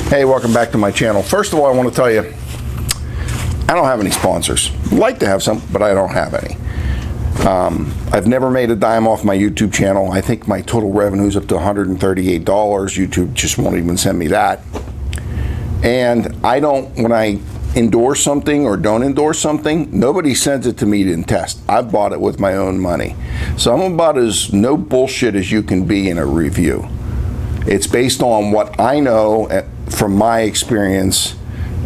Hey, welcome back to my channel. First of all, I want to tell you, I don't have any sponsors. I'd like to have some, but I don't have any. I've never made a dime off my YouTube channel. I think my total revenue is up to $138. YouTube just won't even send me that. And I don't, when I endorse something or don't endorse something, nobody sends it to me to test. I've bought it with my own money. So I'm about as no bullshit as you can be in a review. It's based on what I know from my experience,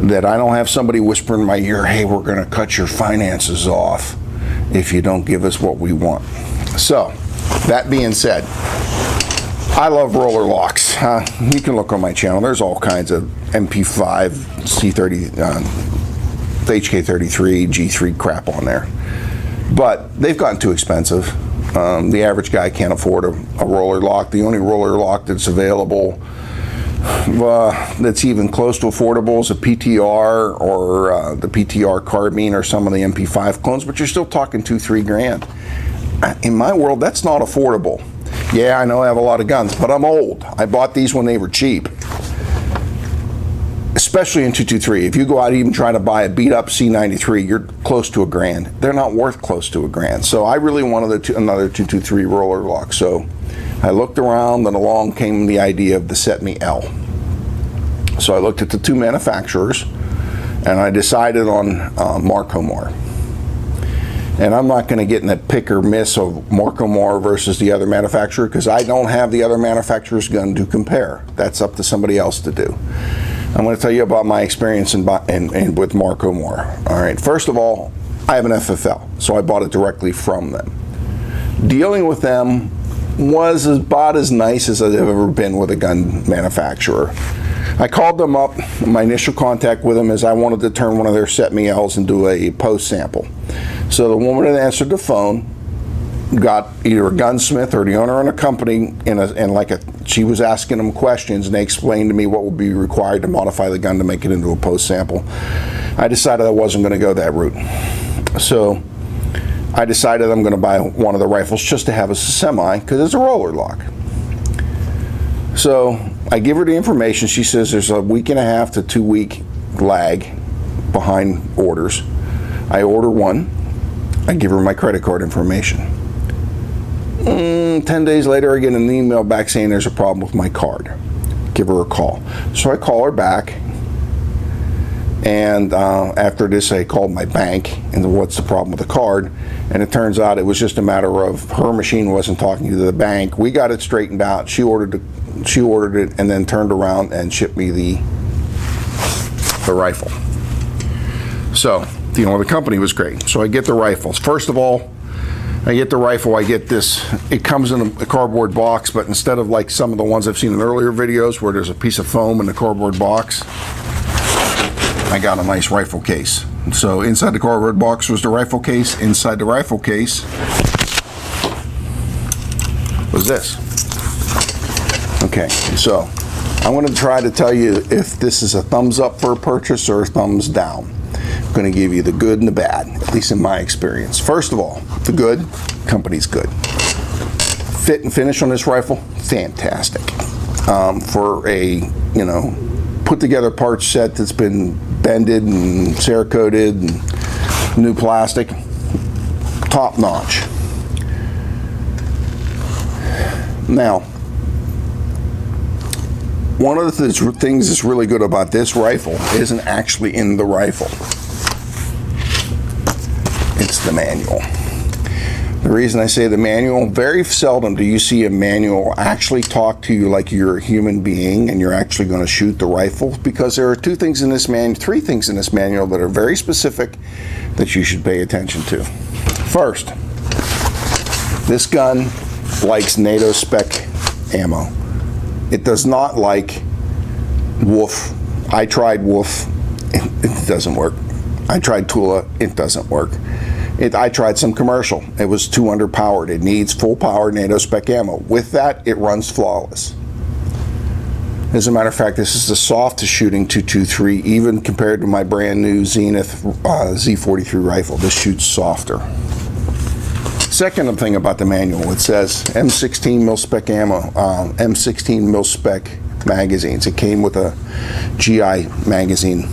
that I don't have somebody whisper in my ear, hey, we're going to cut your finances off if you don't give us what we want. So, that being said, I love roller locks. You can look on my channel. There's all kinds of MP5, C30, HK33, G3 crap on there. But they've gotten too expensive. The average guy can't afford a roller lock. The only roller lock that's available that's even close to affordable is a PTR or the PTR Carbine or some of the MP5 clones, but you're still talking $2-3 grand. In my world, that's not affordable. Yeah, I know I have a lot of guns, but I'm old. I bought these when they were cheap, especially in 223. If you go out and even try to buy a beat up C93, you're close to $1 grand. They're not worth close to $1 grand. So I really wanted another 223 roller lock. So I looked around, and along came the idea of the Cetme L. So I looked at the two manufacturers, and I decided on Marcolmar. And I'm not going to get in that pick or miss of Marcolmar versus the other manufacturer, because I don't have the other manufacturer's gun to compare. That's up to somebody else to do. I'm going to tell you about my experience with Marcolmar. All right, first of all, I have an FFL, so I bought it directly from them. Dealing with them was about as nice as I've ever been with a gun manufacturer. I called them up. My initial contact with them is I wanted to turn one of their Cetme L's into a post sample. So the woman that answered the phone got either a gunsmith or the owner of a company, she was asking them questions, and they explained to me what would be required to modify the gun to make it into a post sample. I decided I wasn't going to go that route. So I decided I'm going to buy one of the rifles just to have a semi, because it's a roller lock. So I give her the information. She says there's a 1.5 to 2 week lag behind orders. I order one. I give her my credit card information. 10 days later, I get an email back saying there's a problem with my card. Give her a call. So I call her back. And after this, I called my bank and what's the problem with the card, and it turns out it was just a matter of her machine wasn't talking to the bank. We got it straightened out. She ordered it and then turned around and shipped me the rifle. So the company was great. So I get the rifles. First of all, I get the rifle. I get this. It comes in a cardboard box, but instead of like some of the ones I've seen in earlier videos where there's a piece of foam in the cardboard box, I got a nice rifle case. So inside the cardboard box was the rifle case. Inside the rifle case was this. Okay, so I'm going to try to tell you if this is a thumbs up for a purchase or a thumbs down. I'm going to give you the good and the bad, at least in my experience. First of all, the good, company's good. Fit and finish on this rifle, fantastic. For a, put together parts set that's been bended and Cerakoted and new plastic, top notch. Now, one of the things that's really good about this rifle isn't actually in the rifle. It's the manual. The reason I say the manual, very seldom do you see a manual actually talk to you like you're a human being and you're actually going to shoot the rifle, because there are three things in this manual that are very specific that you should pay attention to. First, this gun likes NATO spec ammo. It does not like Wolf. I tried Wolf, it doesn't work. I tried Tula, it doesn't work. I tried some commercial. It was too underpowered. It needs full power NATO spec ammo. With that, it runs flawless. As a matter of fact, this is the softest shooting 223, even compared to my brand new Zenith Z43 rifle. This shoots softer. Second thing about the manual, it says M16 mil spec ammo, M16 mil spec magazines. It came with a GI magazine.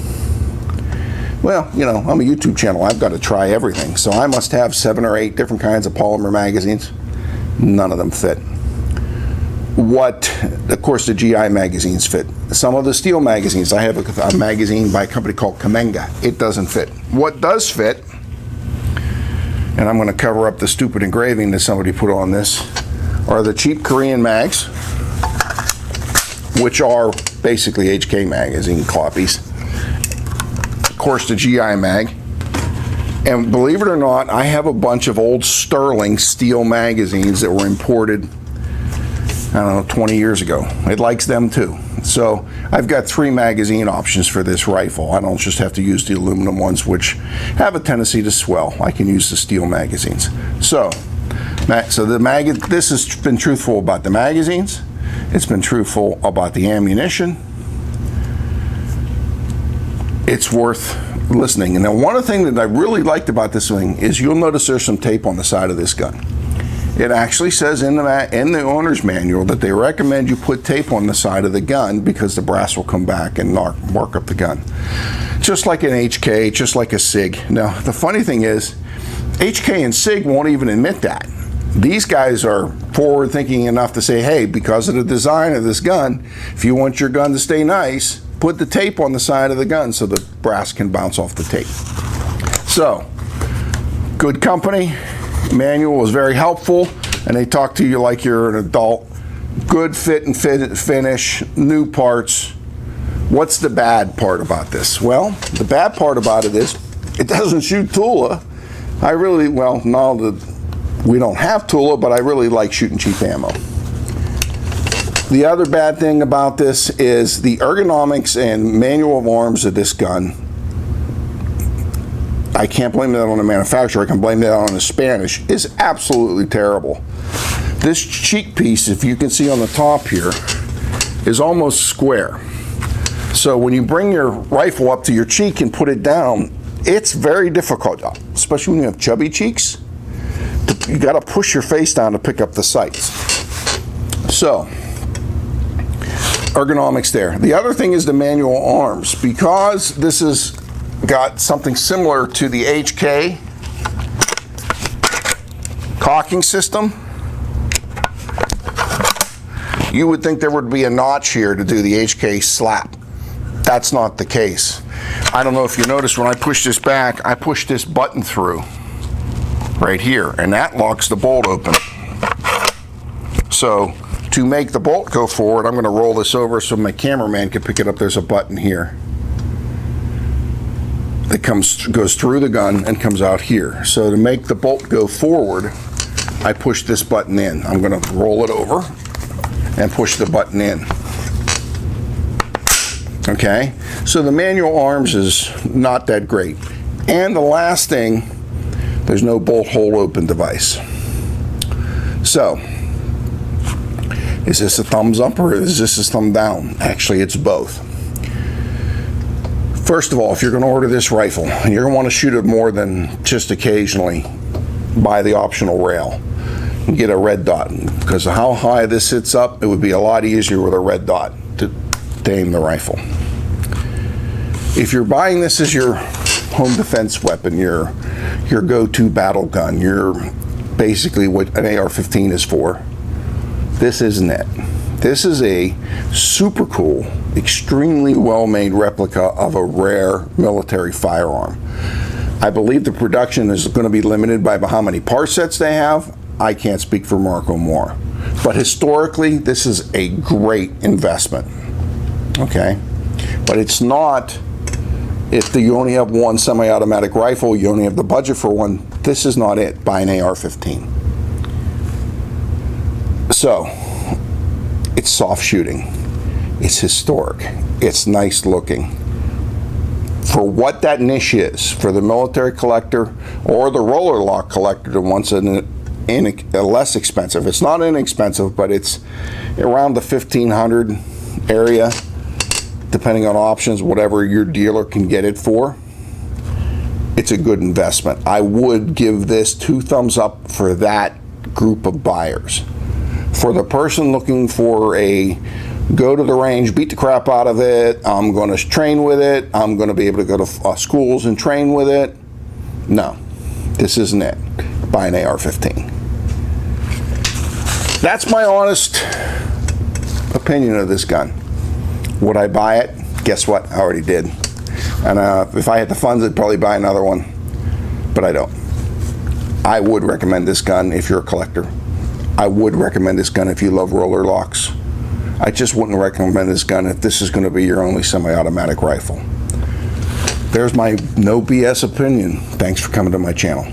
Well, you know, I'm a YouTube channel. I've got to try everything. So I must have 7 or 8 different kinds of polymer magazines. None of them fit. Of course, the GI magazines fit. Some of the steel magazines, I have a magazine by a company called Kamenga. It doesn't fit. What does fit, and I'm going to cover up the stupid engraving that somebody put on this, are the cheap Korean mags, which are basically HK magazine copies. Of course, the GI mag. And believe it or not, I have a bunch of old Sterling steel magazines that were imported, I don't know, 20 years ago. It likes them too. So I've got 3 magazine options for this rifle. I don't just have to use the aluminum ones, which have a tendency to swell. I can use the steel magazines. So this has been truthful about the magazines. It's been truthful about the ammunition. It's worth listening. And now one of the things that I really liked about this thing is you'll notice there's some tape on the side of this gun. It actually says in the owner's manual that they recommend you put tape on the side of the gun because the brass will come back and mark up the gun. Just like an HK, just like a SIG. Now, the funny thing is, HK and SIG won't even admit that. These guys are forward thinking enough to say, hey, because of the design of this gun, if you want your gun to stay nice, put the tape on the side of the gun so the brass can bounce off the tape. So, good company. Manual was very helpful, and they talk to you like you're an adult. Good fit and finish, new parts. What's the bad part about this? Well, the bad part about it is it doesn't shoot Tula. Now that we don't have Tula, but I really like shooting cheap ammo. The other bad thing about this is the ergonomics and manual of arms of this gun. I can't blame that on the manufacturer. I can blame that on the Spanish. Is absolutely terrible. This cheek piece, if you can see on the top here, is almost square. So when you bring your rifle up to your cheek and put it down, it's very difficult, especially when you have chubby cheeks. You got to push your face down to pick up the sights. So, ergonomics there. The other thing is the manual arms. Because this has got something similar to the HK cocking system, you would think there would be a notch here to do the HK slap. That's not the case. I don't know if you noticed when I push this back, I push this button through right here, and that locks the bolt open. So to make the bolt go forward, I'm going to roll this over so my cameraman can pick it up. There's a button here that goes through the gun and comes out here. So to make the bolt go forward, I push this button in. I'm going to roll it over and push the button in. Okay, so the manual arms is not that great. And the last thing, there's no bolt hole open device. So, is this a thumbs up or is this a thumb down? Actually, it's both. First of all, if you're going to order this rifle and you're going to want to shoot it more than just occasionally, buy the optional rail and get a red dot. Because of how high this sits up, it would be a lot easier with a red dot to aim the rifle. If you're buying this as your home defense weapon, your go-to battle gun, you're basically what an AR-15 is for, this isn't it. This is a super cool, extremely well-made replica of a rare military firearm. I believe the production is going to be limited by how many part sets they have. I can't speak for Marcolmar. But historically, this is a great investment. Okay? But it's not, if you only have one semi-automatic rifle, you only have the budget for one, this is not it. Buy an AR-15. So, it's soft shooting. It's historic. It's nice looking. For what that niche is, for the military collector or the roller lock collector that wants a less expensive. It's not inexpensive, but it's around the $1,500 area, depending on options, whatever your dealer can get it for. It's a good investment. I would give this 2 thumbs up for that group of buyers. For the person looking for a go to the range, beat the crap out of it. I'm going to train with it. I'm going to be able to go to schools and train with it. No, this isn't it. Buy an AR-15. That's my honest opinion of this gun. Would I buy it? Guess what? I already did. And if I had the funds, I'd probably buy another one. But I don't. I would recommend this gun if you're a collector. I would recommend this gun if you love roller locks. I just wouldn't recommend this gun if this is going to be your only semi-automatic rifle. There's my no BS opinion. Thanks for coming to my channel.